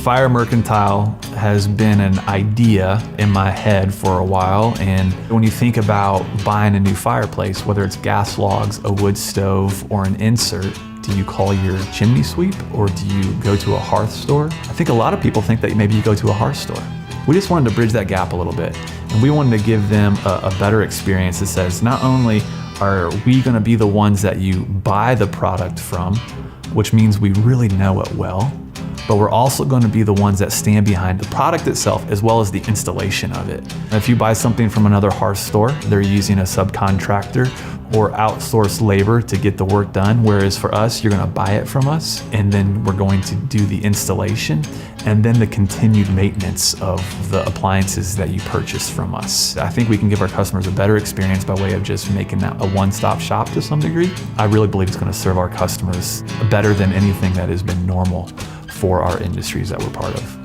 Fire Mercantile has been an idea in my head for a while, and when you think about buying a new fireplace, whether it's gas logs, a wood stove, or an insert, do you call your chimney sweep or do you go to a hearth store? I think a lot of people think that maybe you go to a hearth store. We just wanted to bridge that gap a little bit, and we wanted to give them a better experience that says not only are we going to be the ones that you buy the product from, which means we really know it well, but we're also going to be the ones that stand behind the product itself as well as the installation of it. If you buy something from another hearth store, they're using a subcontractor or outsourced labor to get the work done, whereas for us, you're going to buy it from us, and then we're going to do the installation and then the continued maintenance of the appliances that you purchase from us. I think we can give our customers a better experience by way of just making that a one-stop shop to some degree. I really believe it's going to serve our customers better than anything that has been normal for our industries that we're part of.